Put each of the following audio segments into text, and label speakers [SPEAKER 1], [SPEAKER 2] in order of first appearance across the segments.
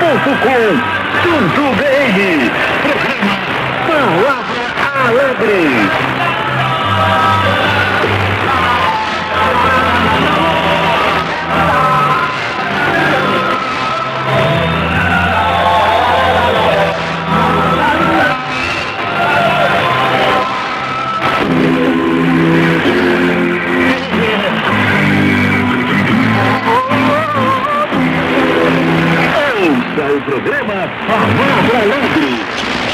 [SPEAKER 1] palavra.com.br. Programa Palavra Alegre. O programa Palavra Alegre.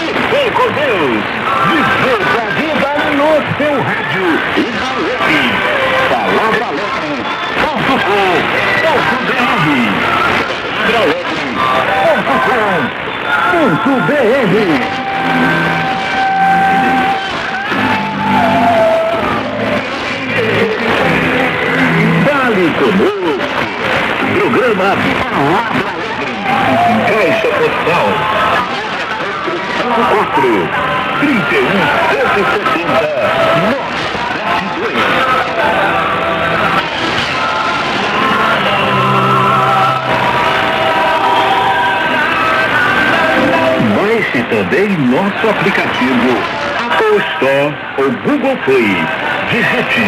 [SPEAKER 1] E vem com Deus. Viver a vida no seu rádio e na web. Palavra-alegre.com.br. Fale conosco. Programa Palavra Alegre. Caixa Postal 4 31 170 972. Baixe também nosso aplicativo Apple Store ou Google Play. Digite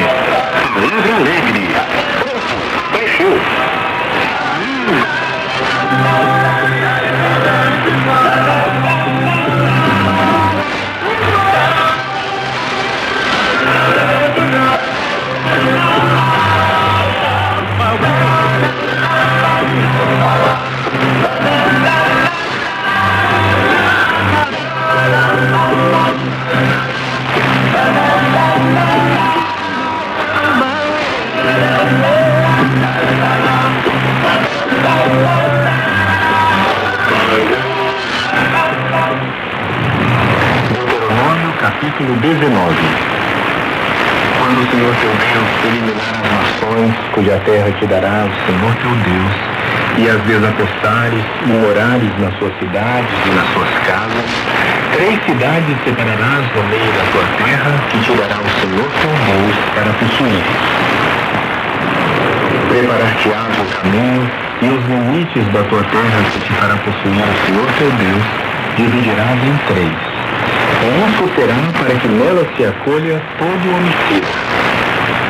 [SPEAKER 1] Palavra Alegre. Baixou. Deuteronômio capítulo 19. Quando o Senhor teu Deus eliminar as nações cuja terra te dará o Senhor teu Deus, e as desapossares e morares nas suas cidades e nas suas casas, 3 cidades separarás no meio da tua terra, que te dará o Senhor teu Deus para possuir. Preparar-te-ás o caminho e os limites da tua terra que te fará possuir o Senhor teu Deus, dividirás em 3. Isso será para que nela se acolha todo o homicida.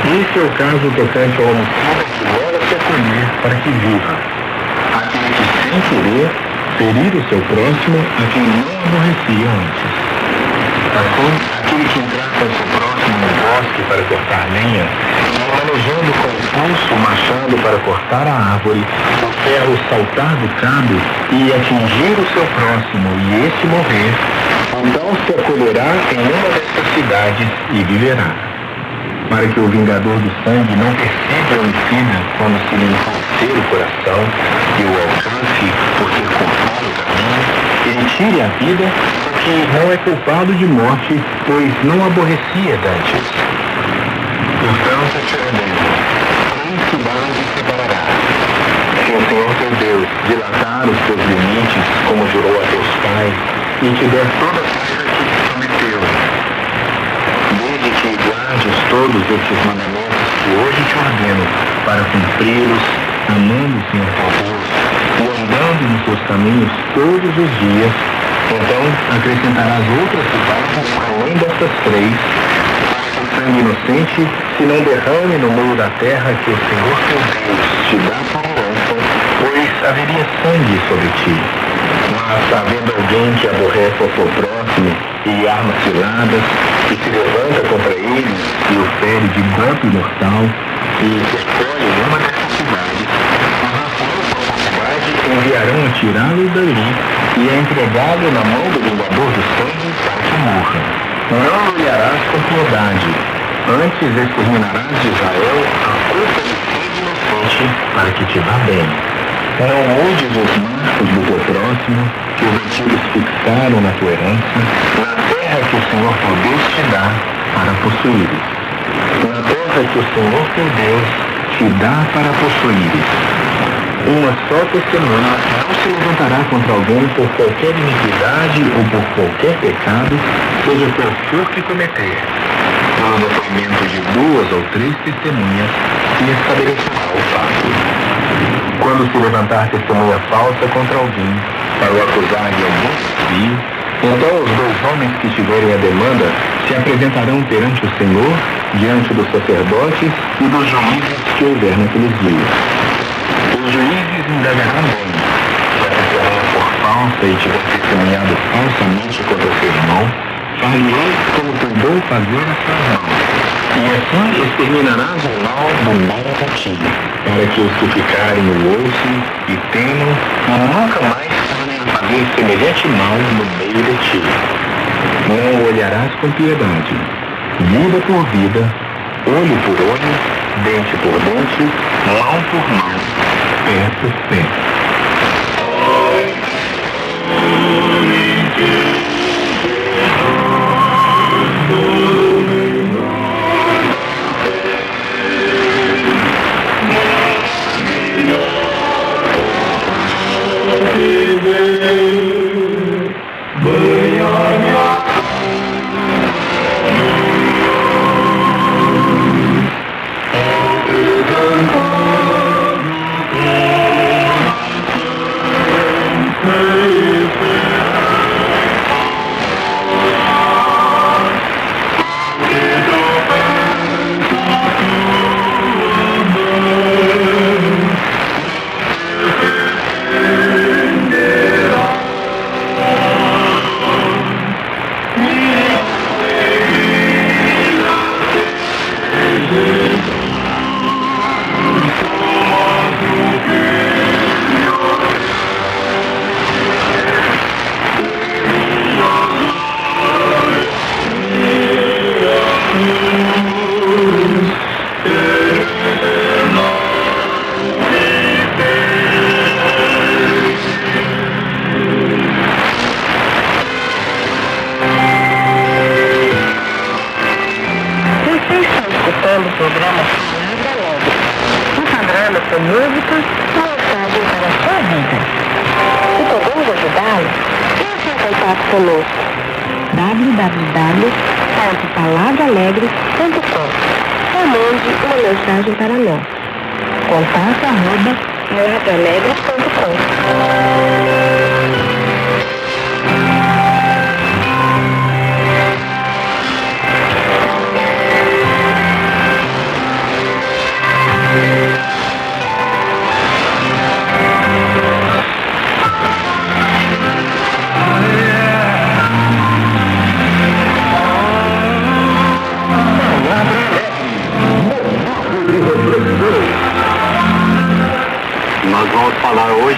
[SPEAKER 1] Esse é o caso tocante ao homicida que nela se acolher para que viva. Aquele que sem querer ferir o seu próximo a quem não aborrecia antes. Assim, aquele que entrar com o seu próximo no bosque para cortar lenha, manejando com o pulso o machado para cortar a árvore, o ferro saltar do cabo e atingir o seu próximo e este morrer, então se acolherá em uma destas cidades e viverá. Para que o vingador do sangue não persiga o homicida quando se lhe enfurecer o coração e o alcance por ter cortado o caminho, ele tire a vida, porque não é culpado de morte, pois não aborrecia dantes. Portanto, te ordeno, 3 cidades separarás. Se o Senhor teu Deus dilatar os teus limites, como jurou a teus pais, e te der toda a terra que te prometeu, desde que guardes todos estes mandamentos que hoje te ordeno, para cumpri-los, amando o Senhor teu Deus, e andando nos seus caminhos todos os dias, então acrescentarás outras cidades além destas 3, sangue inocente se não derrame no meio da terra que o Senhor teu Deus te dá por herança, pois haveria sangue sobre ti. Mas havendo alguém que aborrece ao seu próximo e armas ciladas, e se levanta contra ele e o fere de golpe mortal, e se escolhe uma dessas cidades, os anciãos da cidade enviarão a tirá-lo dali e a entregá-lo na mão do vingador do sangue para que morra. Não olharás com piedade, antes exterminarás de Israel a culpa de sangue inocente para que te vá bem. Não mudes os marcos do teu próximo, que os antigos fixaram na tua herança, na terra que o Senhor teu Deus te dá para possuíres. na terra que o Senhor teu Deus te dá para possuires. Uma só testemunha não se levantará contra alguém por qualquer iniquidade ou por qualquer pecado, seja qual for que cometer. No depoimento de 2 ou 3 testemunhas se estabelecerá o fato. Quando se levantar testemunha falsa contra alguém, para o acusar de algum desvio, então os 2 homens que tiverem a demanda se apresentarão perante o Senhor, diante dos sacerdotes e dos juízes que houver naqueles dias. Os juízes indagarão bem, se a testemunha for falsa e tiver testemunhado falsamente contra seu irmão, far-lhe-ei como cuidou fazer a sua mão. E assim exterminarás o mal do meio de ti, para que os que ficarem o ouçam e temam, nunca mais tornem a fazer semelhante mal no meio de ti. Não o olharás com piedade, vida por vida, olho por olho, dente por dente, mão por mão, pé por pé.
[SPEAKER 2] com música e mensagem para a sua vida. Se podemos ajudá-lo, entre em contato conosco. www.palavraalegre.com ou mande uma mensagem para nós. contato@palavraalegre.com.
[SPEAKER 1] Nós vamos falar hoje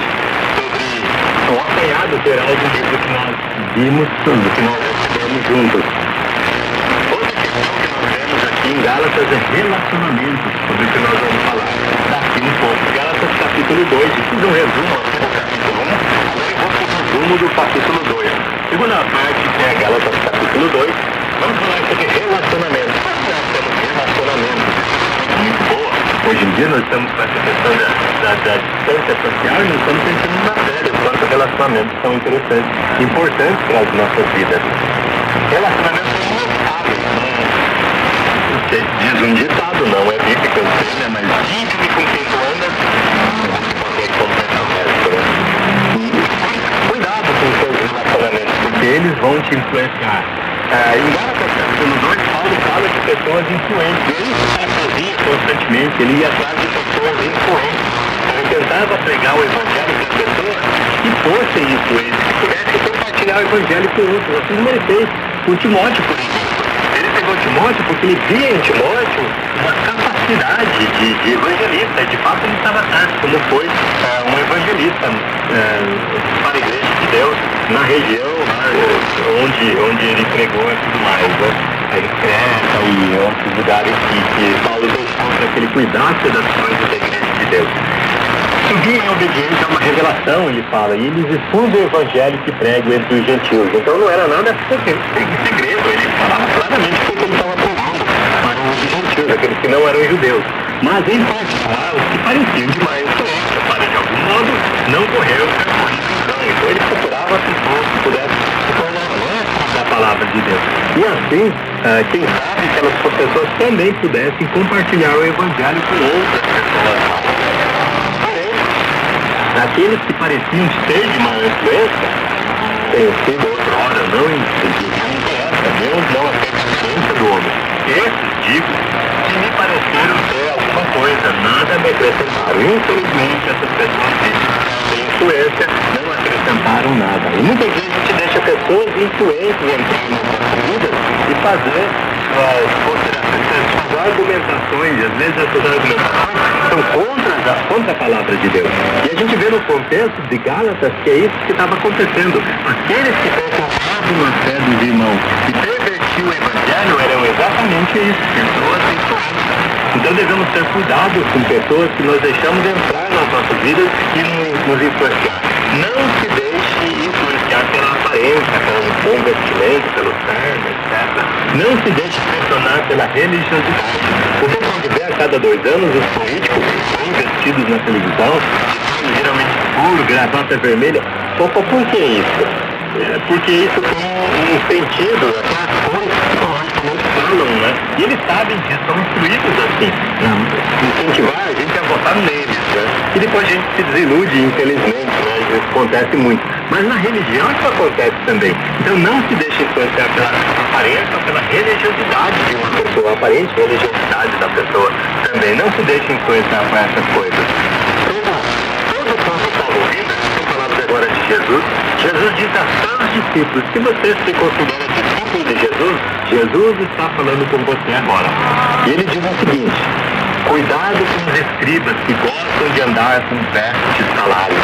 [SPEAKER 1] sobre um apanhado geral do livro que nós vimos, do que nós recebemos juntos. Outra questão que nós vemos aqui em Gálatas é relacionamentos, sobre o que nós vamos falar daqui um pouco. Gálatas capítulo 2, eu fiz um resumo aqui do capítulo 1, agora eu vou para o resumo do capítulo 2. Segunda parte, que é Gálatas capítulo 2, vamos falar sobre relacionamentos. Nós temos relacionamentos muito boa. Hoje em dia nós estamos com essa questão da distância social e nós estamos pensando na série, quanto relacionamentos são interessantes, importantes para as nossas vidas. Relacionamentos são imutáveis, não sei, diz um ditado, não é bíblico, eu sei, né? Mas vive com quem tu andas, você completa o resto, né? Cuidado com os seus relacionamentos, porque eles vão te influenciar. Em Gálatas capítulo 2, Paulo fala de pessoas influentes. Ele estava sozinho constantemente, ele ia atrás de pessoas influentes. Ele tentava pregar o evangelho para pessoas que fossem influentes, que pudessem compartilhar o evangelho com outros. Assim como ele fez com Timóteo, por exemplo. Ele pegou Timóteo porque ele via em Timóteo uma capacidade de evangelista. De fato, ele estava certo, como foi um evangelista para a igreja de Deus na região onde ele pregou e tudo mais, né? Aí Creta e outros lugares que Paulo deixou para que ele cuidasse das coisas da igreja de Deus. Subir em obediência a uma revelação, ele fala, e eles expõem o evangelho que prego entre os gentios. Então não era nada segredo, ele falava claramente o que ele estava pregando para os gentios. gentios, aqueles que não eram judeus. Mas, em particular, os que pareciam de má influência, para de algum modo não correr o risco. Então ele procurava pessoas que pudessem se tornar mestres da palavra de Deus. E assim, quem sabe aquelas pessoas também pudessem compartilhar o evangelho com outras pessoas. Porém, aqueles que pareciam ser de má influência, tem sido outrora, não interessa, Deus não aceita a influência do homem. Esses, digo, que me pareceram ser alguma coisa, nada me acrescentaram. Infelizmente, essas pessoas de influência não acrescentaram nada. E muitas vezes a gente deixa pessoas influentes entrar nas nossas vidas e fazer suas argumentações, às vezes essas argumentações são contra a palavra de Deus. E a gente vê no contexto de Gálatas que é isso que estava acontecendo. Aqueles que concordavam na fé dos irmãos e pervertiam o evangelho eram exatamente isso, pessoas influentes. Então devemos ter cuidado com pessoas que nós deixamos entrar nas nossas vidas e nos influenciar. Não se deixe influenciar pela aparência, pelo bom vestimento, pelo terno, etc. Não se deixe pressionar pela religiosidade. Você pode ver a cada 2 anos os políticos bem vestidos na televisão, geralmente escuro, gravata vermelha. Por que isso? Porque isso tem um sentido, aquelas coisas que falam, né? E eles sabem disso, são instruídos assim. Incentivar a gente a votar neles, né? E depois a gente se desilude, infelizmente, né? Isso acontece muito. Mas na religião isso acontece também. Então não se deixe influenciar pela aparência ou pela religiosidade de uma pessoa, a aparente religiosidade da pessoa também. Não se deixe influenciar por essas coisas. Todo o povo está ouvindo, são palavras agora de Jesus. Jesus diz a seus discípulos, se você se considera discípulo de Jesus, Jesus está falando com você agora. E ele diz o seguinte: cuidado com os escribas que gostam de andar com vestes salários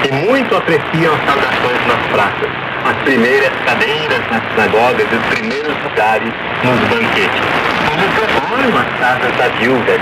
[SPEAKER 1] e muito apreciam as saudações nas praças, as primeiras cadeiras nas sinagogas e os primeiros lugares nos banquetes. Eles preparam as casas da viúva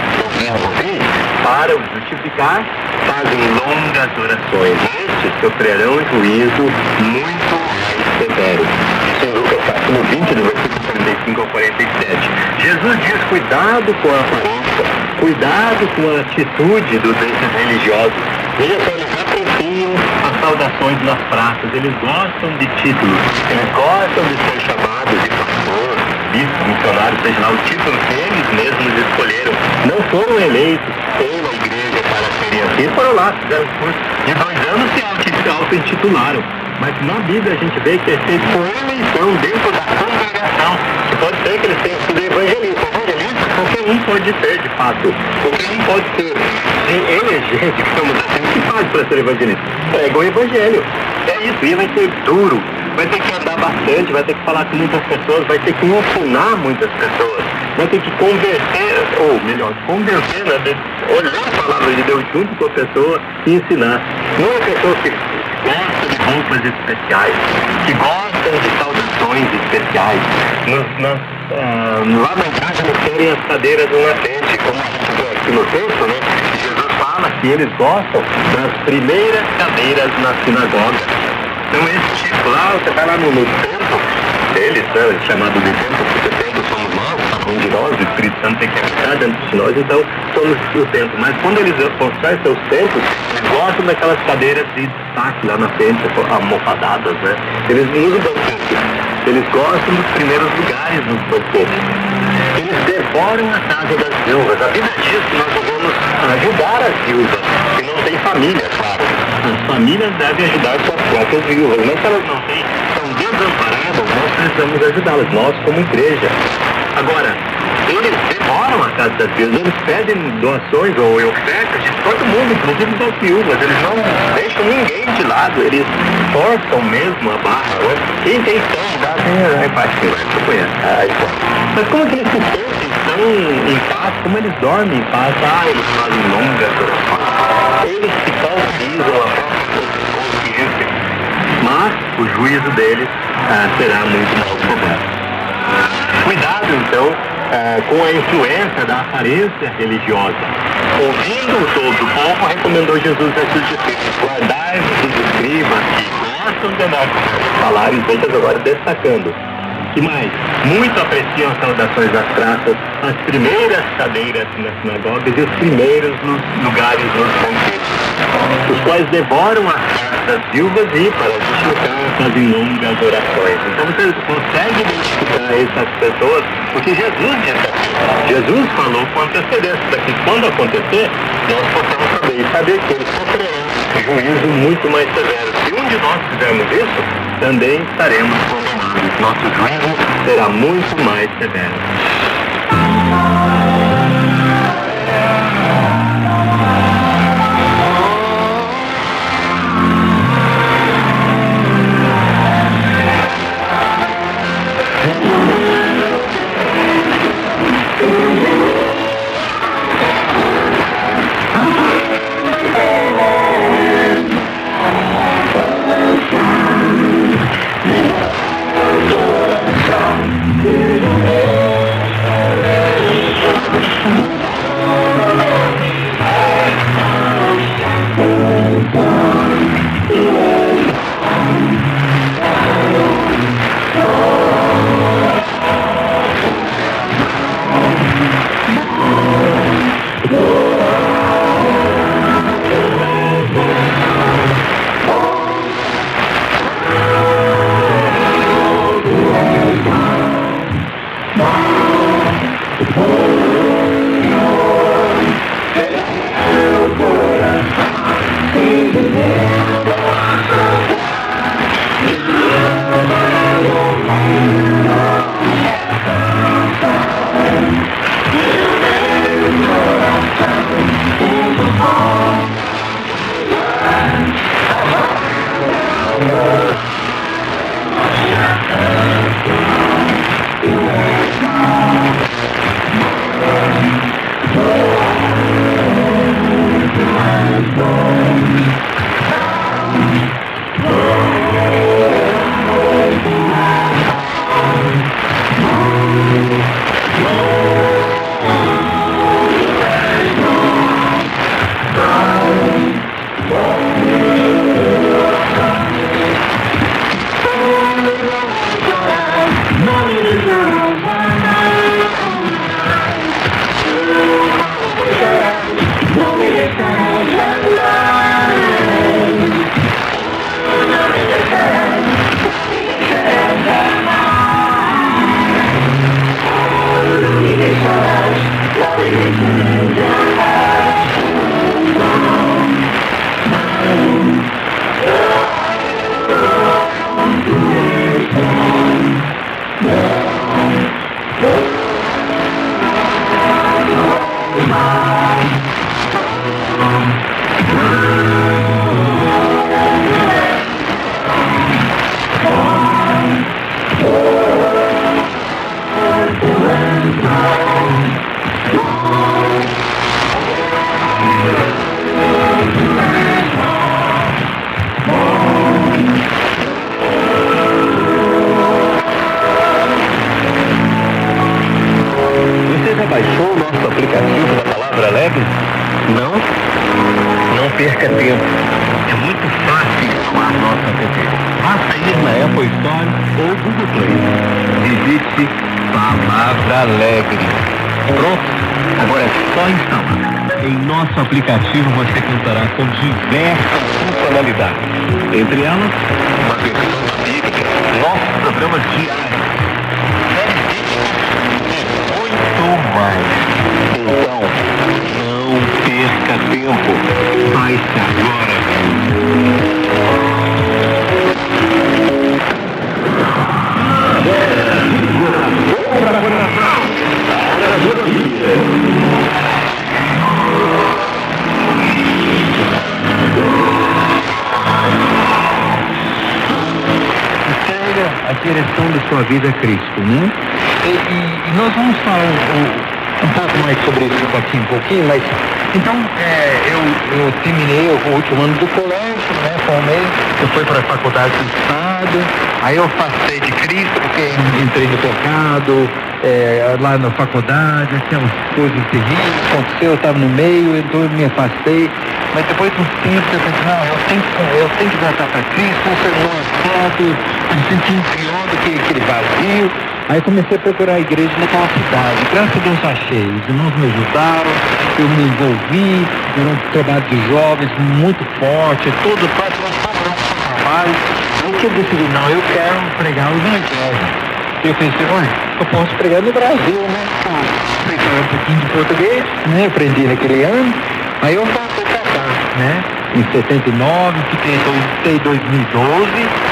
[SPEAKER 1] para os justificar, fazem longas orações. Estes sofrerão juízo muito mais severo. Isso em Lucas capítulo 20, do versículo 45 ao 47. Jesus diz: cuidado com a aparência, cuidado com a atitude desses religiosos. Veja só, eles apreciam as saudações nas praças, eles gostam de títulos, eles gostam de ser chamados de pastor, bispo, missionário, seja lá o título que eles mesmos escolheram. Não foram eleitos pela igreja para serem assim, foram lá, fizeram curso de 2 anos e se auto-intitularam. Mas na Bíblia a gente vê que é feito por eleição dentro da congregação. E pode ser que eles tenham sido evangelistas. Qualquer um pode ser, de fato. Qualquer um pode ser. Ele é gente, que estamos assim, o que faz para ser evangelista? Prega o evangelho. É isso, e vai ser duro. Vai ter que andar bastante, vai ter que falar com muitas pessoas, vai ter que ensinar muitas pessoas, vai ter que converter, ou melhor, convencer, né? Olhar a palavra de Deus junto com a pessoa e ensinar. Não é pessoa que gosta de roupas especiais, que gostam de saudações especiais. Lá na igreja eles querem as cadeiras na frente, como a gente vê aqui no texto, né? Jesus fala que eles gostam das primeiras cadeiras na sinagoga. Então esse tipo lá, você vai lá no templo deles, né, chamado de templo, porque o templo somos nós, cada um de nós, o Espírito Santo tem que habitar dentro de nós, então somos o templo. Mas quando eles constroem seus templos, eles gostam daquelas cadeiras de destaque lá na frente, almofadadas, né? Eles usam banquetes, eles gostam dos primeiros lugares nos banquetes. Eles devoram a casa das viúvas. A Bíblia diz que nós devemos ajudar as viúvas, que não têm família, claro. As famílias devem ajudar suas próprias viúvas, mas se elas não têm, são desamparadas, nós precisamos ajudá-las, nós como igreja. Agora, eles devoram a casa das viúvas, eles pedem doações ou ofertas de todo mundo, inclusive das viúvas, eles não deixam ninguém de lado, eles forçam mesmo a barra, né? Quem tem fome dá, tem empatia, você conhece. Mas como que eles se sentem tão em paz, como eles dormem em paz, eles fazem longas orações. Eles se calculizam a própria consciência, mas o juízo deles será muito mal cobrado. Cuidado, então, com a influência da aparência religiosa. Ouvindo todo o povo, recomendou Jesus a seus discípulos: guardai-vos dos escribas que gostam de andar com salários, veja agora destacando. Que mais? Muito apreciam as saudações das praças, as primeiras cadeiras nas sinagogas e os primeiros lugares nos banquetes, os quais devoram as casas viúvas e, para justificar, fazem longas orações. Então você consegue identificar essas pessoas, porque Jesus disse aqui. Jesus falou com antecedência para que, quando acontecer, nós possamos saber que ele sofrerá juízo muito mais severo. Se um de nós fizermos isso, também estaremos condenados. Nosso juízo será muito mais severo.
[SPEAKER 3] Aplicativo você contará com diversas funcionalidades. Entre elas, uma versão da Bíblia, nossos programas diários, e muito mais. Então, não perca tempo. Baixe agora.
[SPEAKER 1] A direção de sua vida a Cristo, né?
[SPEAKER 3] E nós vamos falar um pouco mais mais sobre isso aqui um pouquinho, mas então eu terminei o último ano do colégio, né? Formei, eu fui para a faculdade do Estado, aí eu afastei de Cristo porque entrei no pecado, lá na faculdade, aquelas coisas terríveis, aconteceu, eu estava no meio, então eu me afastei, mas depois de um tempo eu pensei, não, eu tenho que voltar para Cristo, eu não aceito, me sentindo pior do que aquele vazio. Aí comecei a procurar a igreja naquela cidade. Graças a Deus achei. Os irmãos me ajudaram, eu me envolvi, era um trabalho de jovens muito forte, todo trabalho. Aí que eu decidi, não, eu quero pregar o evangelho. Eu pensei, olha, eu posso pregar no Brasil, né? Pregar um pouquinho de português, né? Aprendi naquele ano. Aí eu passei pra cá, né? Em 79, fiquei em 2012.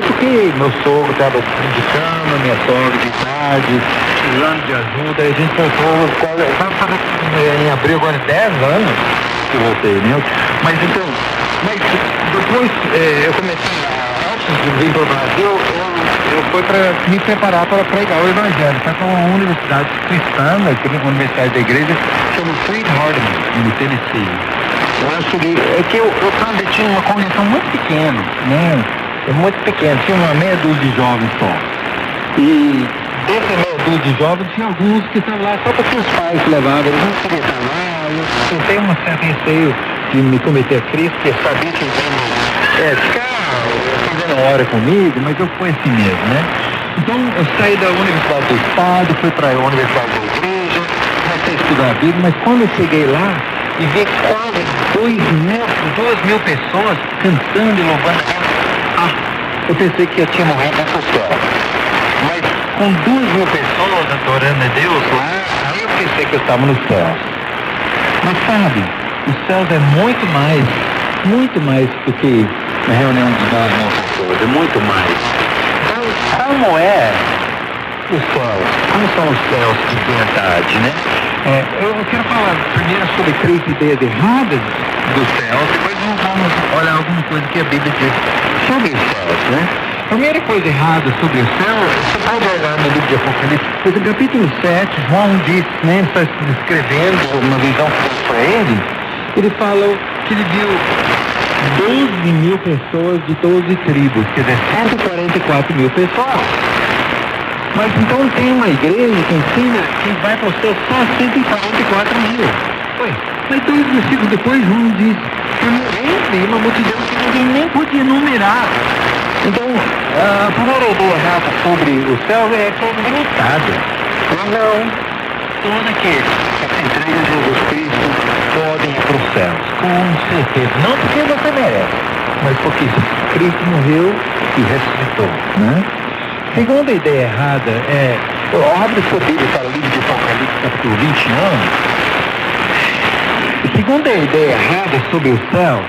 [SPEAKER 3] Porque meu sogro estava de cama, minha sogra de tarde, precisando de ajuda, a gente voltou, em abril agora 10 anos que eu voltei, né? Mas depois eu comecei, antes de vir para o Brasil, eu fui para me preparar para pregar o Evangelho. Foi para uma universidade cristã, uma universidade da igreja, chama Freed Hardeman, no Tennessee. Eu acho que eu tinha uma congregação muito pequena, né? Muito pequeno, tinha uma meia dúzia de jovens só. E dessa meia dúzia de jovens, tinha alguns que estavam lá só porque os pais levavam, eles não queriam estar lá. Eu tenho um certo receio de me cometer a Cristo, porque eu sabia que eles iam ficar fazendo hora comigo, mas eu fui assim mesmo, né? Então eu saí da Universidade do Estado, fui para a Universidade da Igreja, comecei a estudar a Bíblia, mas quando eu cheguei lá e vi quase 2 mil pessoas cantando e louvando a Deus, eu pensei que eu tinha morrido no céu. Mas com 2 mil pessoas adorando a Deus lá, aí eu pensei que eu estava no céu. Mas sabe, os céus é muito mais do que a reunião de 2 mil pessoas, é muito mais. Então, como é os céus? Como são os céus de verdade, né? Eu quero falar primeiro sobre 3 ideias erradas dos céus, depois nós vamos olhar alguma coisa que a Bíblia diz sobre os céus, né? Primeira coisa errada sobre os céus, você pode olhar no livro de Apocalipse, no capítulo 7, João diz, né, ele está descrevendo uma visão que foi para ele fala que ele viu 12 mil pessoas de 12 tribos, quer dizer, 144 mil pessoas. Mas então tem uma igreja que ensina que vai para o céu só 144 mil. Mas 2 versículos depois, João diz, eu uma multidão que ninguém nem podia numerar. Então, a primeira ideia errada sobre o céu é que é limitado. Não. Todos aqueles que se entregam a Jesus Cristo podem ir para os céus, com certeza. Não porque você merece, mas porque Cristo morreu e ressuscitou, né? Segunda ideia errada abre sua Bíblia para o livro de Apocalipse, capítulo 21. Segunda ideia errada sobre os céus,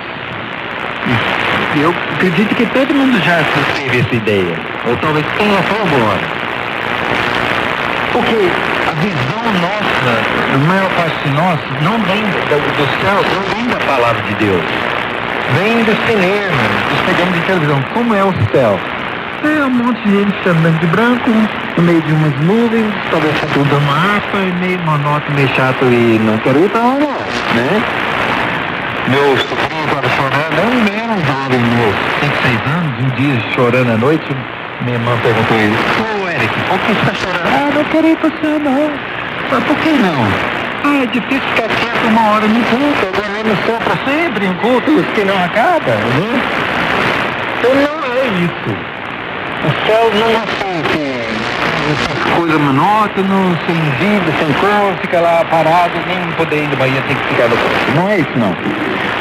[SPEAKER 3] eu acredito que todo mundo já teve essa ideia, ou talvez tenha até agora. Porque a visão nossa, a maior parte de nós, não vem dos céus, não vem da palavra de Deus. Vem do cinema, dos programas de televisão. Como é o céu? Um monte de gente andando de branco, no meio de umas nuvens, talvez tudo uma harpa, meio monótono, meio chato e não quero ir pra lá, né? Meu sobrinho estava chorando, eu era um jovem, meus 5, 6 anos, um dia chorando à noite, minha irmã perguntou a ele, Eric, por que você está chorando? Não quero ir para o céu, não. Mas por que não? É difícil ficar quieto uma hora no culto, agora no céu para sempre, em cultos que não acaba, né? Então não é isso. O céu não é assim, essas coisas monótonas, sem vida, sem cor, fica lá parado, nem poder ir no banheiro, tem que ficar no corpo. Não é isso, não.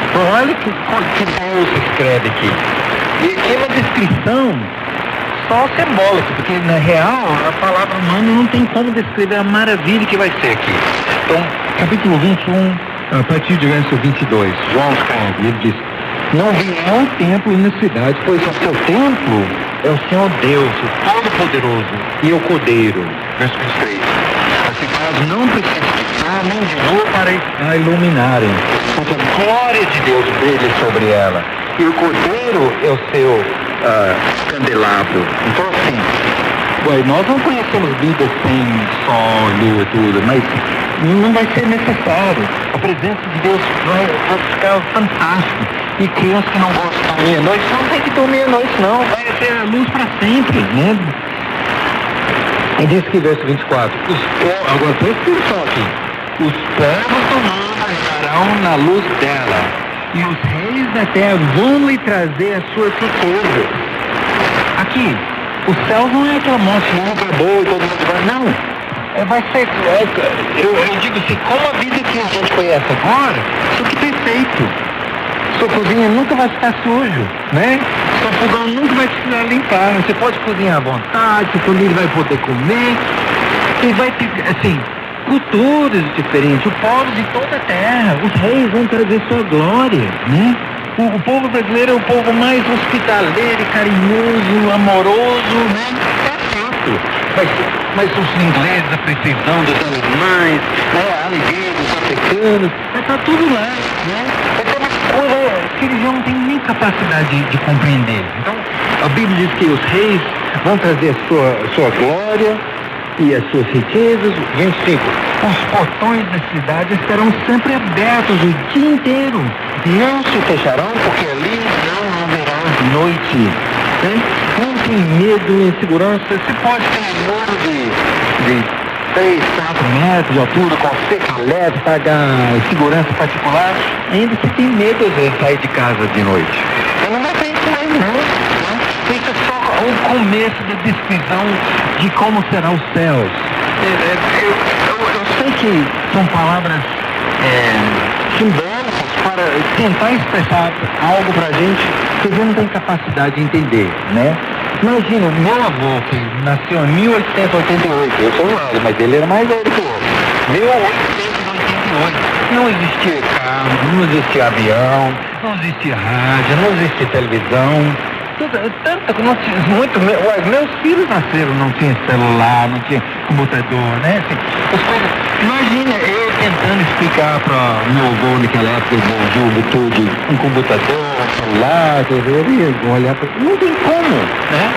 [SPEAKER 3] Então, olha que Deus escreve aqui. E aqui é uma descrição só simbólica, porque na real a palavra humana não tem como descrever a maravilha que vai ser aqui. Então, capítulo 21, a partir do verso 22, João escreve, ele diz, não virá um templo na cidade, pois o seu templo é o Senhor Deus, o Todo-Poderoso e o Cordeiro. Verso 23. A cidade não precisa de sol nem de lua para a iluminarem, porque a glória de Deus brilha sobre ela. E o Cordeiro é o seu candelabro. Então assim, nós não conhecemos vida sem sol, lua e tudo, mas não vai ser necessário. A presença de Deus vai ficar fantástico. E crianças que não gostam de dormir à noite, não tem que dormir à noite, não. Vai ter a luz para sempre, né? E diz que verso 24, agora presta atenção aqui. Os povos do mundo estarão na luz dela, e os reis da terra vão lhe trazer as suas riquezas. Aqui, os céus não é aquela monte nunca boa e todo mundo vai, não. Vai ser, eu digo assim, como a vida que a gente conhece agora, só que perfeito. Sua cozinha nunca vai ficar sujo, né? Seu fogão nunca vai precisar limpar. Você pode cozinhar à vontade, sua família vai poder comer. E vai ter, assim, culturas diferentes, o povo de toda a terra, os reis vão trazer sua glória, né? O povo brasileiro é o povo mais hospitaleiro, carinhoso, amoroso, né? É fato. Mas os ingleses, a precisão dos alemães, né? A alegria dos africanos, está tudo lá, né? É uma coisa que eles não têm nem capacidade de compreender. Então, a Bíblia diz que os reis vão trazer a sua glória e as suas riquezas. 25. Os portões da cidade estarão sempre abertos o dia inteiro. Não se fecharão, porque ali não haverá noite. Né? Não tem medo, insegurança. Você pode ter um muro de 3, 4 metros de altura, com cerca leve, pagar segurança particular. Ainda você tem medo de sair de casa de noite. Eu não vai ter isso aí, não. Isso é só o começo da descrição de como será os céus. Eu sei que são palavras simbólicas para tentar expressar algo para a gente que a gente não tem capacidade de entender, né? Imagina, o meu avô, que nasceu em 1888, eu sou um velho, mas ele era mais velho que eu. 1888. Não existia carro, não existia avião, não existia rádio, não existia televisão. Meus filhos nasceram, não tinha celular, não tinha computador, né? Assim, as coisas. Imagina eu tentando explicar para meu avô naquela época, juventude, um computador, um celular, ele olhar para. Não tem como, né?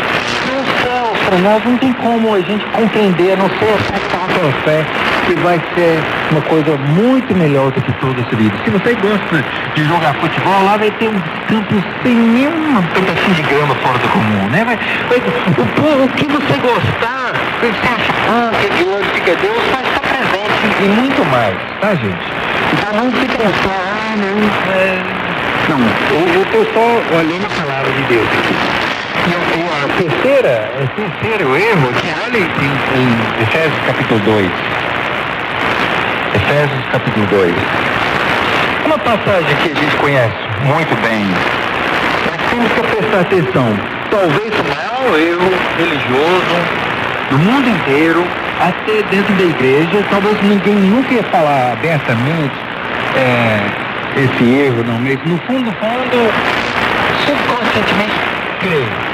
[SPEAKER 3] Os céus, para nós, não tem como a gente compreender, a não ser aceitar pela fé, que vai ser uma coisa muito melhor do que toda essa vida. Se você gosta de jogar futebol, lá vai ter um campo sem nenhum pedacinho de grama fora do comum, né? O que você gostar, você acha que glorifica Deus, vai estar presente e muito mais, tá, gente? Então não se pensar, não, eu estou só olhando a palavra de Deus aqui. E o terceiro erro, que olha em Efésios capítulo 2. Efésios capítulo 2. Uma passagem que a gente conhece muito bem. Nós temos que prestar atenção. Talvez o maior erro religioso do mundo inteiro, até dentro da igreja, talvez ninguém nunca ia falar abertamente esse erro, não, mas no fundo, subconscientemente creio.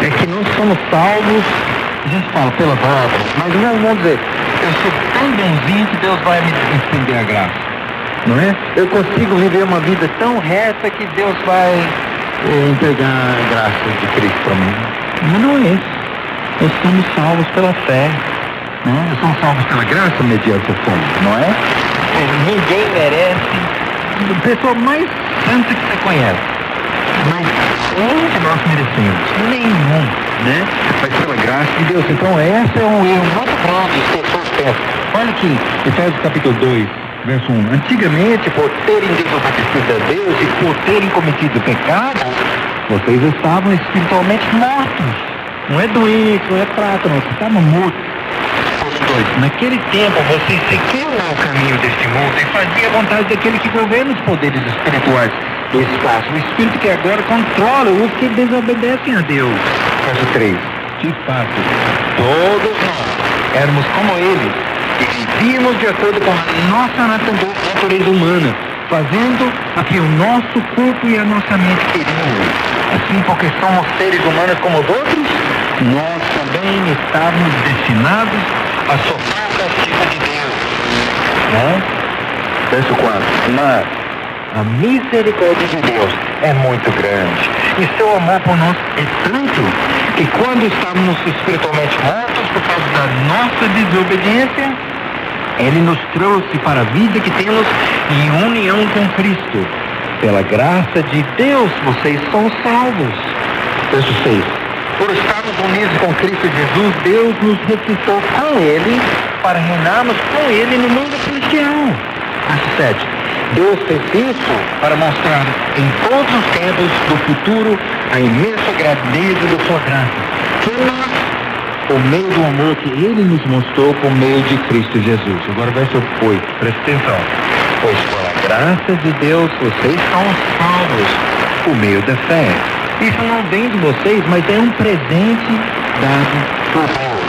[SPEAKER 3] É que nós somos salvos, a gente fala pela palavra, mas não vamos dizer, eu sou tão bonzinho que Deus vai me estender a graça, não é? Eu consigo viver uma vida tão reta que Deus vai entregar a graça de Cristo para mim. Mas não é isso. Nós somos salvos pela fé, né? Nós somos salvos pela graça mediante a fé, não é? Ninguém merece, a pessoa mais santa que você conhece. Mas onde nós merecemos? Nenhum, né? Mas pela graça de Deus. Então esse é um erro muito grande que as pessoas pensam. Olha aqui, Efésios capítulo 2, verso 1. Antigamente, por terem desobedecido a Deus e por terem cometido pecado, vocês estavam espiritualmente mortos. Não é doente, não é fraco, não. Vocês estavam mortos. Verso 2. Naquele tempo, vocês seguiam o caminho deste mundo e faziam a vontade daquele que governa os poderes espirituais do espaço, o Espírito que agora controla os que desobedecem a Deus. Verso 3. De fato, todos nós éramos como eles e vivíamos de acordo com a nossa natureza humana, fazendo a que o nosso corpo e a nossa mente queriam. Assim, porque somos seres humanos como os outros, nós também estávamos destinados a sofrer o castigo de Deus. Né? Verso 4. Mas a misericórdia de Deus é muito grande e seu amor por nós é tanto que quando estávamos espiritualmente mortos por causa da nossa desobediência, Ele nos trouxe para a vida que temos em união com Cristo. Pela graça de Deus, vocês são salvos. Verso 6. Por estarmos unidos com Cristo Jesus, Deus nos ressuscitou com Ele para reinarmos com Ele no mundo celestial. Verso 7. Deus fez isso para mostrar em todos os tempos do futuro a imensa grandeza da sua graça. Que nós, por meio do amor que Ele nos mostrou por meio de Cristo Jesus. Agora verso 8, presta atenção. Pois pela graça de Deus vocês são salvos por meio da fé. Isso não vem de vocês, mas é um presente dado por Deus.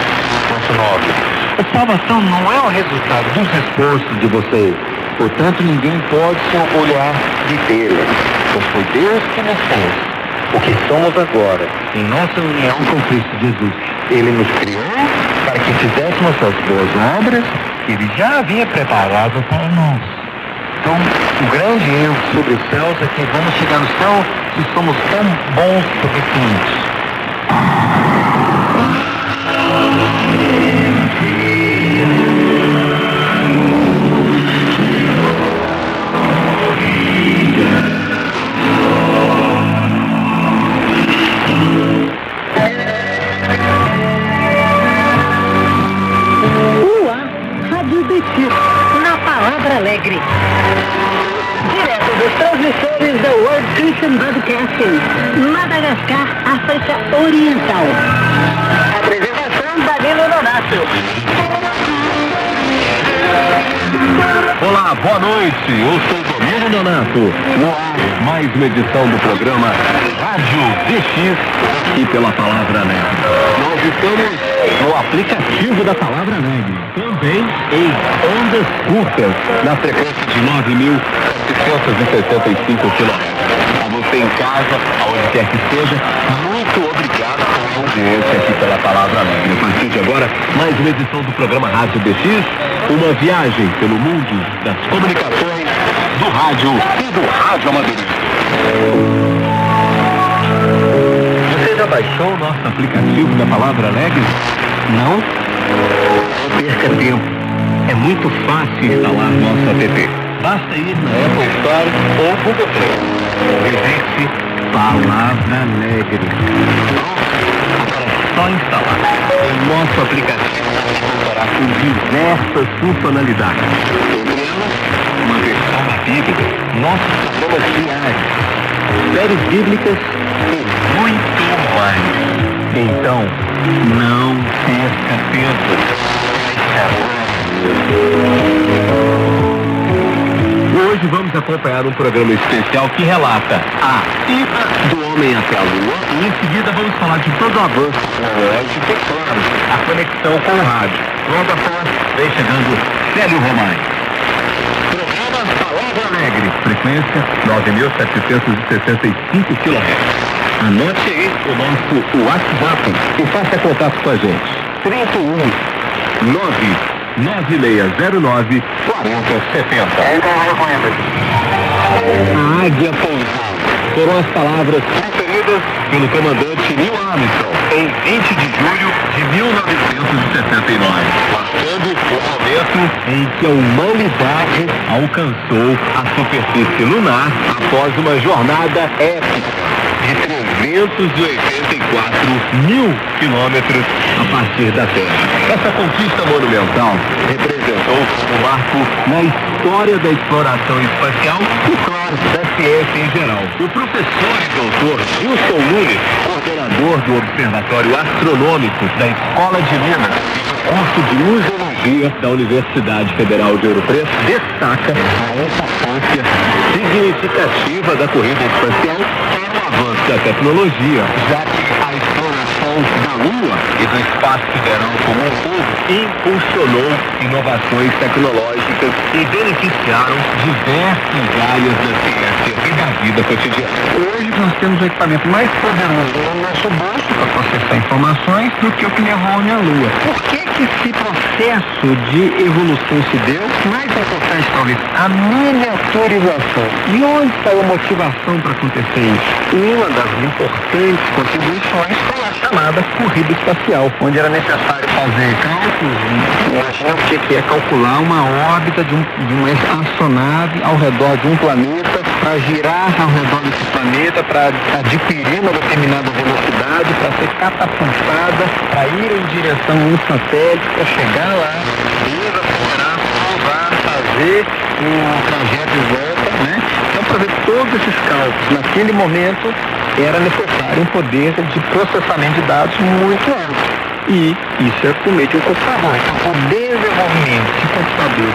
[SPEAKER 3] Verso 9. A salvação não é o resultado dos esforços de vocês. Portanto, ninguém pode se orgulhar de dele. Pois foi Deus que nos fez o que somos agora, em nossa união com Cristo Jesus. Ele nos criou para que fizéssemos as boas obras que Ele já havia preparado para nós. Então, o grande erro sobre os céus é que vamos chegar no céu se somos tão bons suficientes.
[SPEAKER 2] Na Palavra Alegre. Direto dos transmissores da World Christian Broadcasting, Madagascar, África Oriental. Apresentação Danilo Donato.
[SPEAKER 1] Olá, boa noite. Eu sou Danilo Donato. No ar, mais uma edição do programa Rádio DX e pela Palavra Alegre. Nós estamos no aplicativo da Palavra Alegre, também em ondas curtas, na frequência de 9.765 km. A você em casa, aonde quer que seja, muito obrigado pela audiência aqui pela Palavra Alegre. A partir de agora, mais uma edição do programa Rádio DX, uma viagem pelo mundo das comunicações, do rádio e do rádio amadorismo. Você já baixou o nosso aplicativo da Palavra Alegre? Não? Não perca tempo. É muito fácil instalar nosso app. Basta ir na Apple Store ou Google Play. Digite Palavra Alegre. Agora é só instalar. O nosso aplicativo contará com diversas funcionalidades. Entre elas, uma versão da Bíblia, nossos programas diários, séries bíblicas e muito mais. Então, não perca tempo. Hoje vamos acompanhar um programa especial que relata a ida do homem até a Lua e em seguida vamos falar de todo o avanço tecnológico e, claro, a conexão com o rádio. Logo após, vem chegando Célio Romani. Programa Palavra Alegre, frequência 9.765 kHz. Anote aí o nosso WhatsApp e faça contato com a gente. 31 99609 4070. A águia pousou. Foram as palavras proferidas pelo comandante Neil Armstrong em 20 de julho de 1969, marcando o momento em que a humanidade alcançou a superfície lunar após uma jornada épica de 384 mil quilômetros a partir da Terra. Essa conquista monumental representou um marco na história da exploração espacial e, claro, da ciência em geral. O professor e doutor Wilson Nunes, coordenador do Observatório Astronômico da Escola de Minas e do curso de Museologia da Universidade Federal de Ouro Preto, destaca a importância significativa da corrida espacial para o avanço da tecnologia, já que a exploração da Lua e do espaço sideral como um todo impulsionou inovações tecnológicas e beneficiaram diversas áreas da ciência e da vida cotidiana.
[SPEAKER 3] Hoje nós temos o equipamento mais poderoso no nosso bolso para processar informações do que o que levou à Lua. Por que esse processo de evolução se deu? Mais importante talvez, a miniaturização. E onde está a motivação para acontecer isso? Uma das importantes contribuições foi a chamada chamada corrida espacial, onde era necessário fazer cálculos. Imagina o que é calcular uma órbita de uma espaçonave ao redor de um planeta, para girar ao redor desse planeta, para adquirir uma determinada velocidade, para ser catapultada, para ir em direção a um satélite, para chegar lá, desaforar, pousar, fazer um trajeto de volta, né? Então, para ver todos esses cálculos, naquele momento, era necessário um poder de processamento de dados muito alto. E isso é por meio de um computador. Então, o desenvolvimento de computadores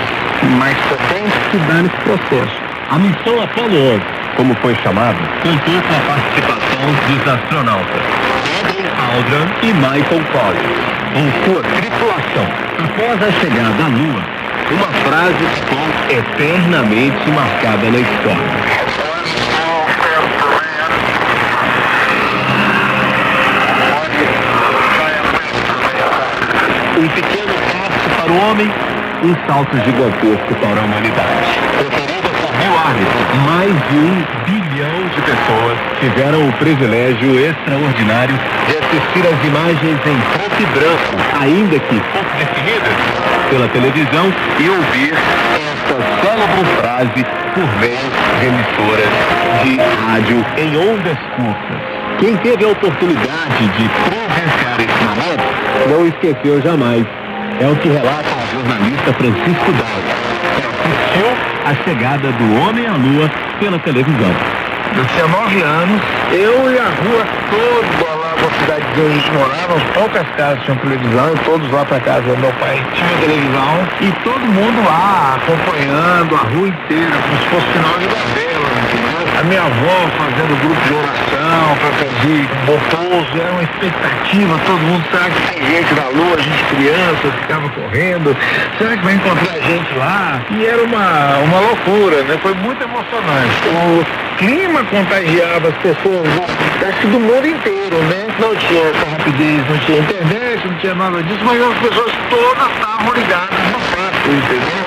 [SPEAKER 3] mais potentes que dá nesse processo.
[SPEAKER 1] A missão Apollo 11, como foi chamada, contou com a participação dos astronautas Buzz Aldrin e Michael Collins em sua tripulação. Após a chegada à Lua, uma frase ficou eternamente marcada na história. Um pequeno passo para o homem, um salto gigantesco para a humanidade. Referida por Neil Armstrong, mais de 1 bilhão de pessoas tiveram o privilégio extraordinário de assistir às imagens em preto e branco, ainda que pouco definidas, pela televisão e ouvir esta célebre frase por meio de emissoras de rádio em ondas curtas. Quem teve a oportunidade de presenciar esse momento não esqueceu jamais. É o que relata o jornalista Francisco Dalva, que assistiu à chegada do homem à Lua pela televisão.
[SPEAKER 3] Eu tinha 9 anos, eu e a rua toda lá da cidadezinha onde a gente morava, poucas casas tinham televisão, e todos lá pra casa do meu pai tinha televisão, e todo mundo lá acompanhando a rua inteira, como se fosse final de novela, entendeu? A minha avó fazendo grupo de oração para pedir bom pouso, era uma expectativa, todo mundo, será que tem gente na Lua, a gente criança, ficava correndo, será que vai encontrar gente lá? E era uma loucura, né? Foi muito emocionante. O clima contagiava as pessoas, acho que do mundo inteiro, né? Não tinha essa rapidez, não tinha internet, não tinha nada disso, mas as pessoas todas estavam ligadas no fato, entendeu?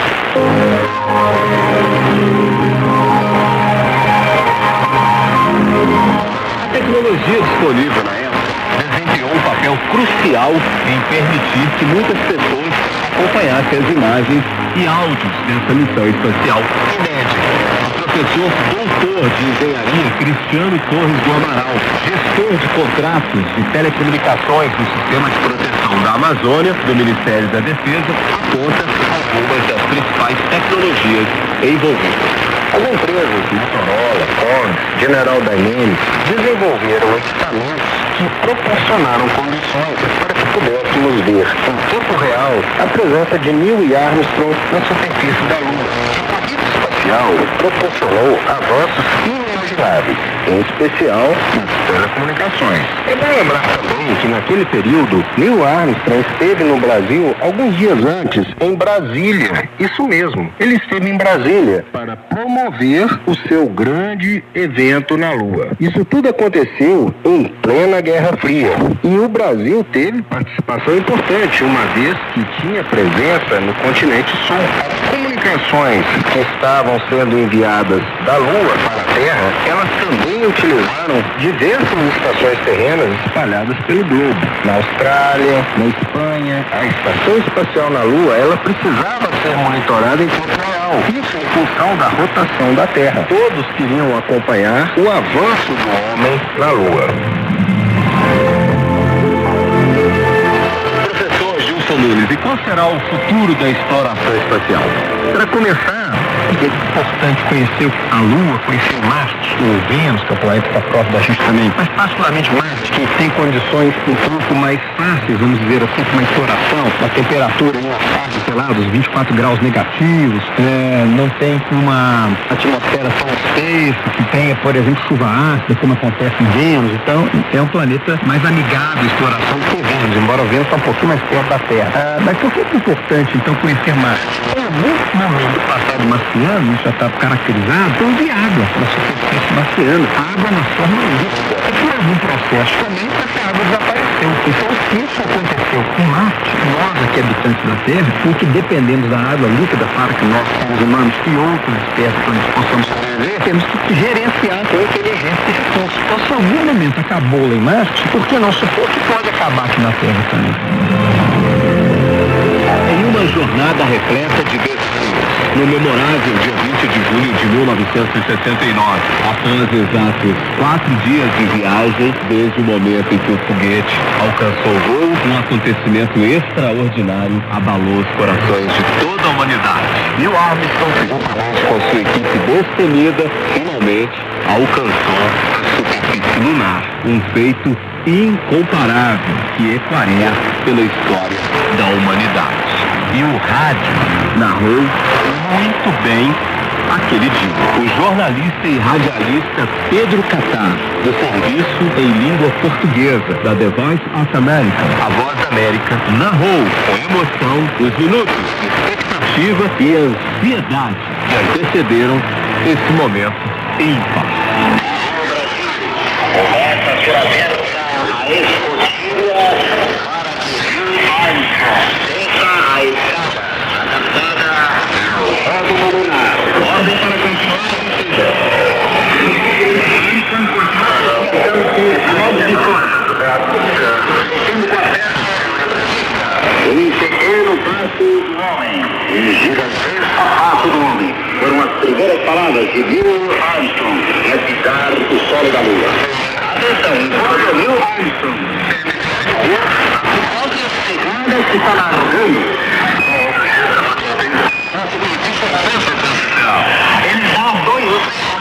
[SPEAKER 1] A tecnologia disponível na época desempenhou um papel crucial em permitir que muitas pessoas acompanhassem as imagens e áudios dessa missão espacial inédita. O professor doutor de engenharia Cristiano Torres do Amaral, gestor de contratos de telecomunicações do Sistema de Proteção da Amazônia, do Ministério da Defesa, aponta algumas das principais tecnologias envolvidas. As empresas Motorola, Ford, General Dynamics desenvolveram equipamentos que proporcionaram condições para que pudéssemos ver em tempo real a presença de Neil Armstrong na superfície da Lua. A corrida espacial proporcionou avanços inimagináveis, em especial nas telecomunicações. É bom lembrar também que naquele período, Neil Armstrong esteve no Brasil alguns dias antes, em Brasília. Isso mesmo, ele esteve em Brasília para promover o seu grande evento na Lua. Isso tudo aconteceu em plena Guerra Fria. E o Brasil teve participação importante, uma vez que tinha presença no continente sul. As comunicações que estavam sendo enviadas da Lua para a Terra, elas também utilizaram diversas estações terrenas espalhadas pelo globo. Na Austrália, na Espanha, a estação espacial na Lua, ela precisava ser monitorada em tempo real. Isso em função da rotação da Terra. Todos queriam acompanhar o avanço do homem na Lua. Professor Gilson Nunes, e qual será o futuro da exploração espacial? Para começar, é importante conhecer a Lua, conhecer Marte, o Vênus, que é o planeta que está próximo da gente também, mas particularmente Marte, que tem condições um pouco mais fáceis, vamos dizer assim, com uma exploração, uma temperatura em uma faixa, sei lá, dos 24 graus negativos, não tem uma atmosfera tão espessa, que tenha, por exemplo, chuva ácida, como acontece em Vênus. Então, é um planeta mais amigável à exploração do que Vênus, embora o Vênus está um pouquinho mais perto da Terra. Mas por que é importante, então, conhecer Marte? Em algum momento do passado marciano, isso já está caracterizado, houve água na superfície marciana, água na forma líquida. E por algum processo também essa água desapareceu.
[SPEAKER 3] aconteceu. Então, se isso aconteceu com Marte, nós aqui habitantes da Terra, o que dependemos da água líquida para que nós, seres humanos e outras espécies, para que possamos sobreviver, temos que gerenciar com inteligência esse recurso. Então, se em algum momento acabou lá em Marte, por que não supor que pode acabar aqui na Terra também?
[SPEAKER 1] Em uma jornada repleta de desafios, no memorável dia 20 de junho de 1969, após exatos 4 dias de viagem, desde o momento em que o foguete alcançou o voo, um acontecimento extraordinário abalou os corações de toda a humanidade. Neil Armstrong, juntamente com sua equipe destemida, finalmente alcançou a superfície lunar, um feito incomparável que ecoaria pela história da humanidade. E o rádio narrou muito bem aquele dia. O jornalista e radialista Pedro Catar, do serviço em língua portuguesa da The Voice of America, a Voz da América, narrou com emoção os minutos de expectativa e ansiedade que antecederam esse momento ímpar.
[SPEAKER 4] Começa a ser aberta a escotilha para que Neil Armstrong desça a escada adaptada ao módulo lunar. Ordem para continuar um pequeno passo do homem e gigantesco passo do homem foram as primeiras palavras de Neil Armstrong a pisar o solo da Lua. Atenção, enquanto Neil Armstrong a segunda que está narrando, ele dá 2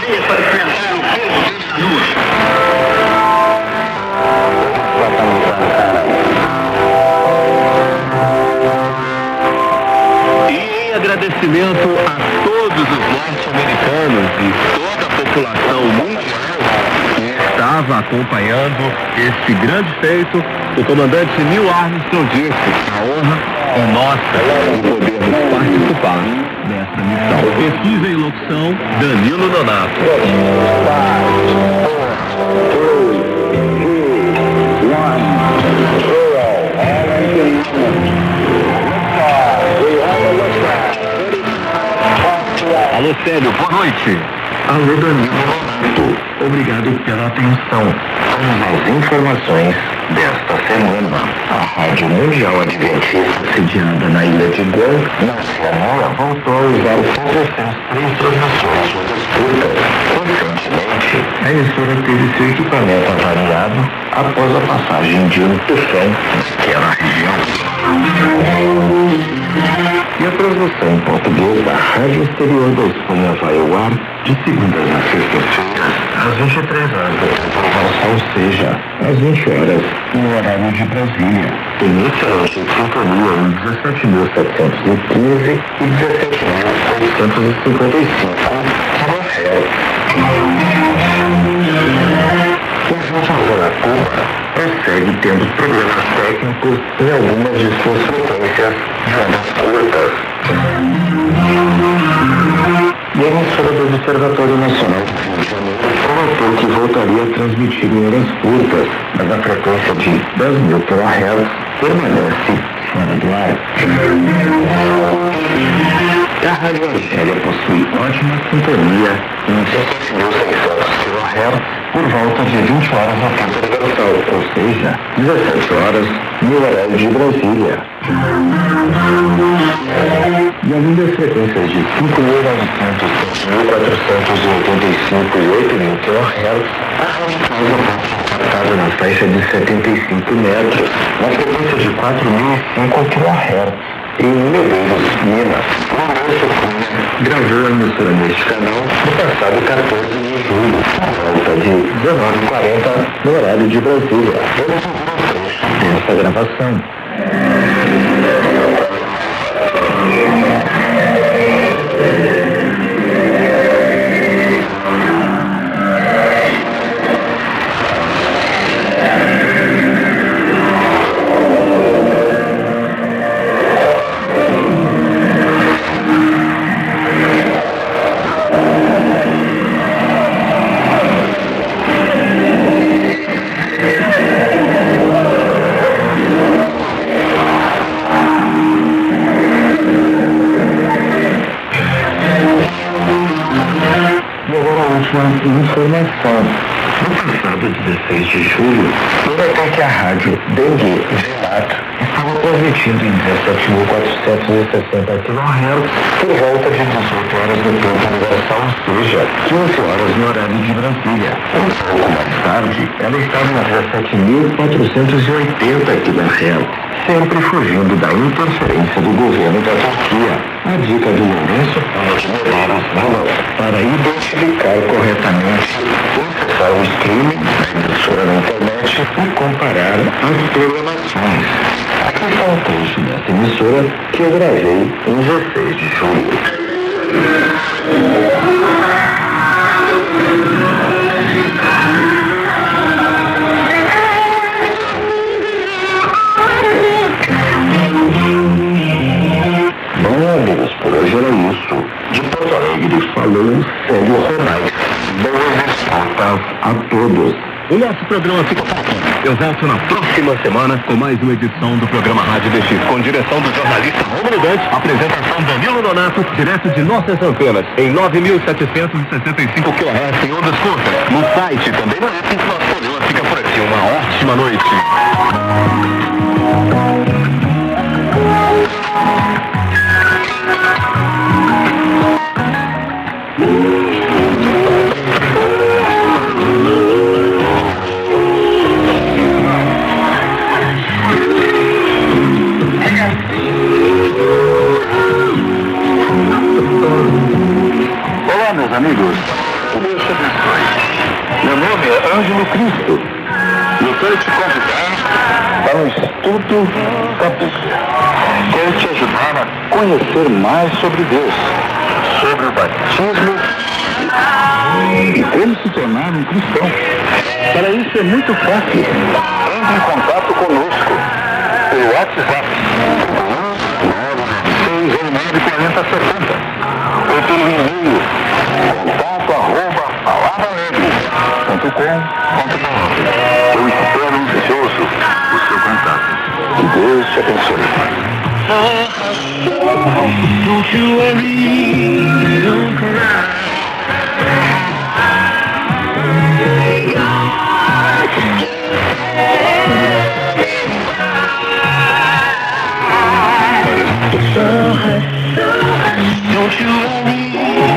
[SPEAKER 4] dias para enfrentar o peso dele na Lua.
[SPEAKER 1] E em agradecimento a todos os norte-americanos e toda a população mundial que estava acompanhando este grande feito, o comandante Neil Armstrong disse: a honra é nossa de podermos participar dessa missão. Pesquisa e locução, Danilo Nonato. 2, 1, Alô, Célio, boa noite.
[SPEAKER 4] Alô, Danilo Nonato. Obrigado pela atenção. Vamos às informações desta semana. A Rádio Mundial Adventista, sediada na Ilha de Guam, na Oceania, voltou a usar todas as 3 transmissões curtas. Recentemente, a emissora teve seu equipamento avariado após a passagem de um tufão naquela região. E a transmissão em português da Rádio Exterior da Espanha vai ao ar de segundas a sextas-feiras, às 23 horas da programação, ou seja, às 20 horas, no horário de Brasília. Inicialmente em sintonia em 17.715 e 17.855 kHz. E a Rádio Agora prossegue tendo problemas técnicos em algumas de suas frequências de ondas curtas. E a emissora do Observatório Nacional do Rio de Janeiro prometeu que voltaria a transmitir em horas curtas, mas a frequência de 10.000 kHz permanece fora do ar. A Rádio Argélia possui ótima sintonia em 17.600 kHz por volta de 20 horas no tempo universal, ou seja, 17 horas no horário de Brasília. E além das frequências de 5.900, 7.485 e 8.000 kHz, a Rádio Casa pode ser captada na faixa de 75 metros, na frequência de 4.005 kHz. Em Medeiros, Minas, Lourenço Cunha gravou a emissora neste canal no passado 14 de julho, por volta de 19h40 no horário de Brasília. Vamos ouvir um trecho dessa gravação. última informação. No passado 16 de julho, até que a rádio Dengue Gelato estava transmitindo em 17.460 kHz por volta de 18 horas do tempo universal, ou seja, 15 horas no horário de Brasília. Um pouco mais tarde, ela estava em 17.480 kHz, sempre fugindo da interferência do governo da Turquia. A dica do Lourenço Paulo de Medeiros para identificar corretamente, acessar o streaming da emissora na internet e comparar as programações. Aqui está um trecho dessa emissora que eu gravei em 16 de julho. Bom, amigos, por hoje era isso. De Porto Alegre falou Célio Ronais. Boas desculpas a todos.
[SPEAKER 1] O nosso programa fica por aqui. Eu volto na próxima semana com mais uma edição do programa Rádio DX, com direção do jornalista Rômulo Dante, apresentação Danilo Donato, direto de nossas antenas, em 9.765 kHz em ondas curtas. No site, também na app, nosso programa fica por aqui. Uma ótima noite.
[SPEAKER 4] Olá, meus amigos. Deus te abençoe. Meu nome é Ângelo Cristo. E eu quero te convidar para um estudo da Bíblia. Quero te ajudar a conhecer mais sobre Deus, sobre o batismo e como se tornar um cristão. Para isso é muito fácil. Entre em contato conosco pelo WhatsApp 996094070 ou pelo e-mail contato@palavralegre.com.br. Eu espero ansioso o seu contato. Que Deus te abençoe. Don't you worry, don't cry. Don't you worry, don't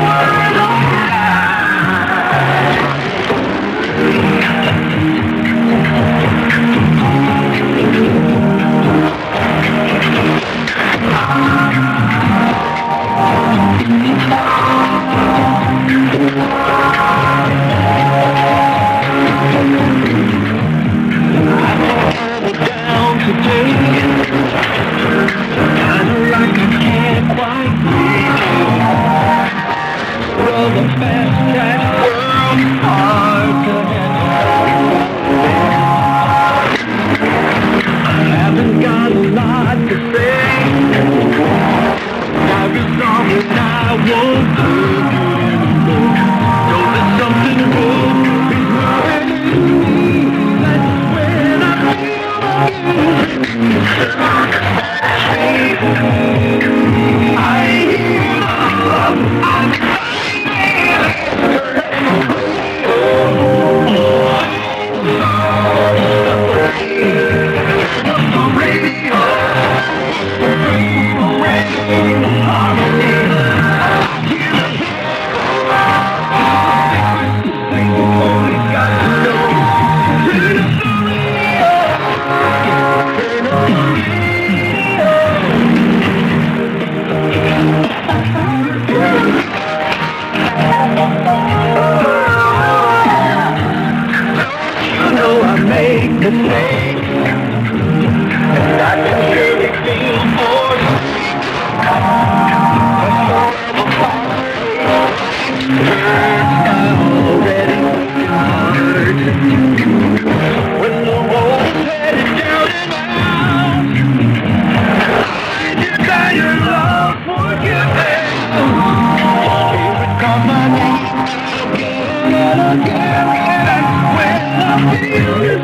[SPEAKER 2] When I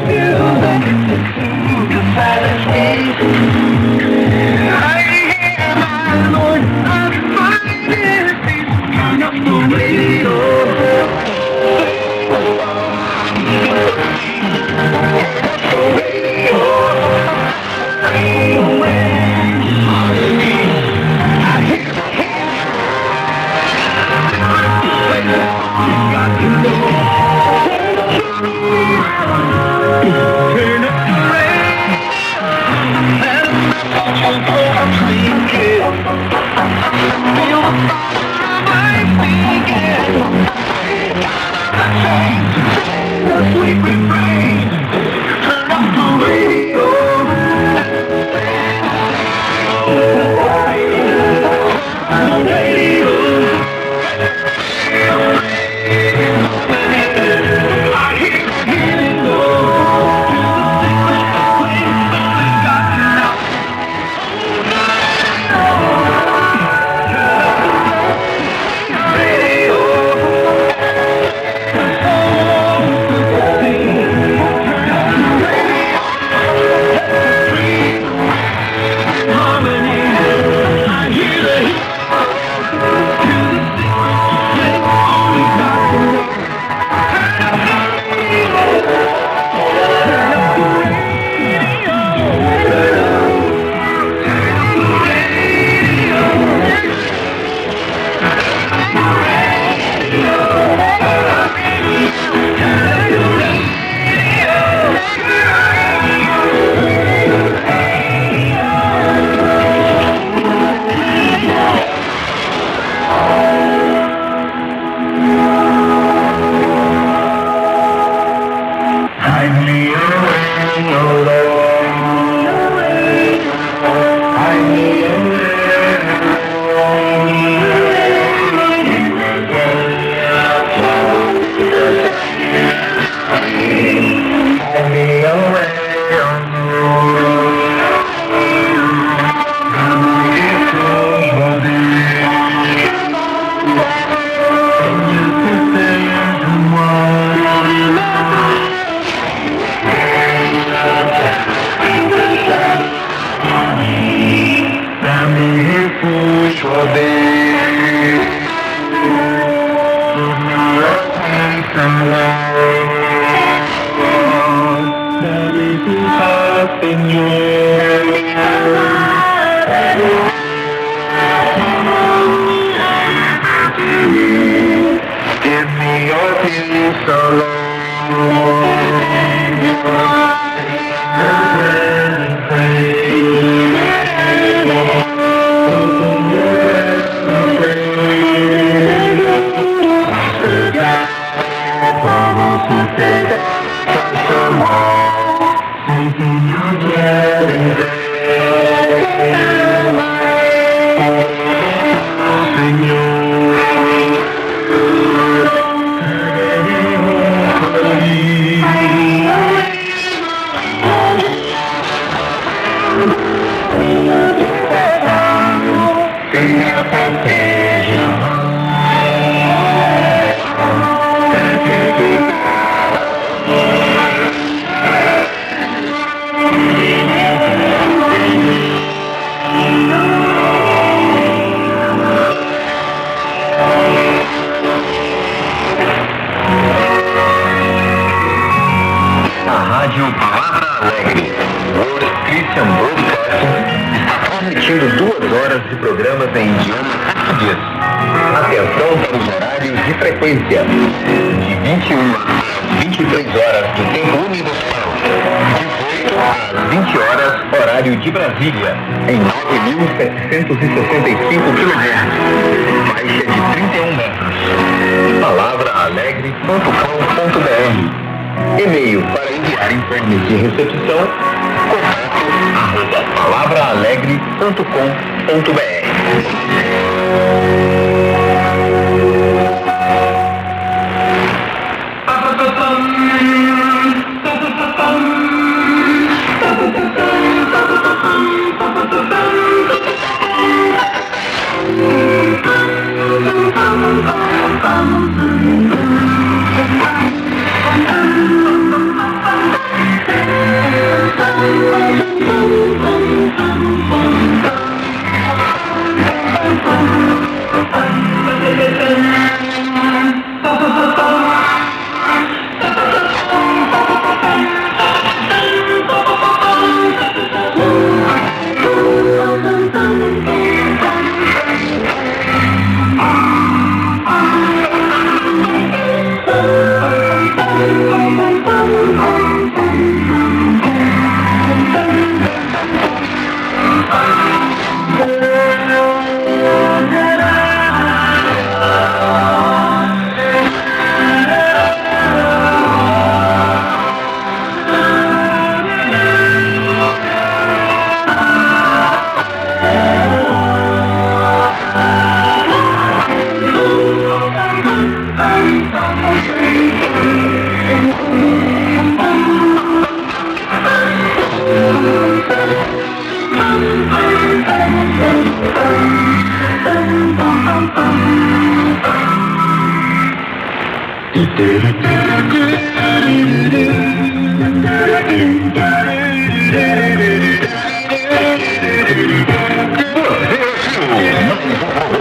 [SPEAKER 2] feel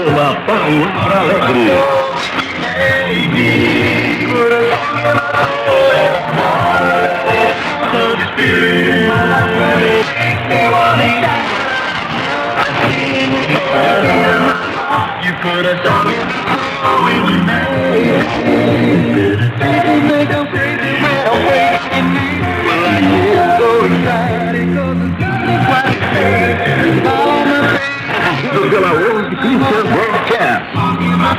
[SPEAKER 4] Uma palavra alegre.
[SPEAKER 1] You put a song in
[SPEAKER 4] Pela 11 Christian Broadcast,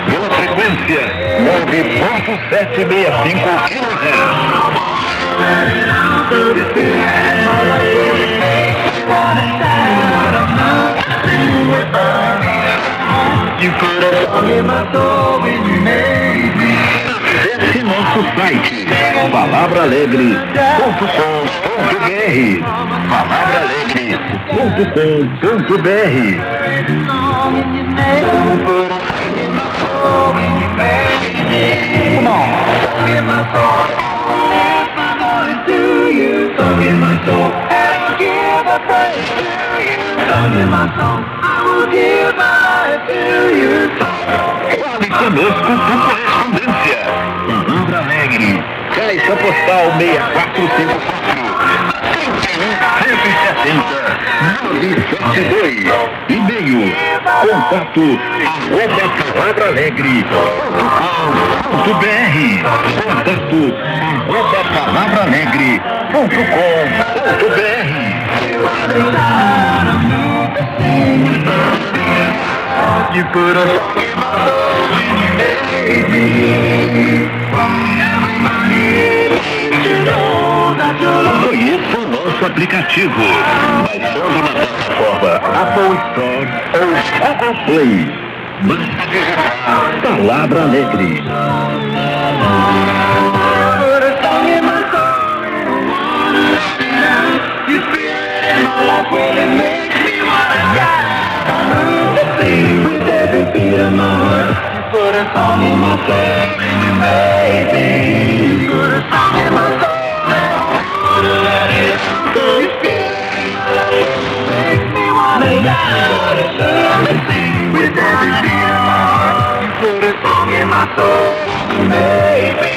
[SPEAKER 4] pela frequência 9.765
[SPEAKER 1] You put a song in my soul when you made me.
[SPEAKER 4] Acesse nosso site palabraalegre.com.br palabraalegre.com.br.
[SPEAKER 1] Come on. Song in my soul. If my voice to you. Song in my soul. And I'll give a praise to you. Song in my soul. I will give my life to you.
[SPEAKER 4] Fale conosco por correspondência. Palavra Alegre, Caixa Postal 6454 170 E-mail contato @palabraalegre.com.br contato @palabraalegre.com.br.
[SPEAKER 1] You put a song in my soul when you made me.
[SPEAKER 4] Conheça o nosso aplicativo, baixando na plataforma Apple Store ou Google Play. Basta digitar Palavra Alegre.
[SPEAKER 1] Put a song in my soul. You spirit in my life when it makes me wanna die. With every beat of my heart, you put a song in my soul when you made me. You put a song in my soul. Makes me wanna die. With every beat of my heart, you put a song in my soul. You made me.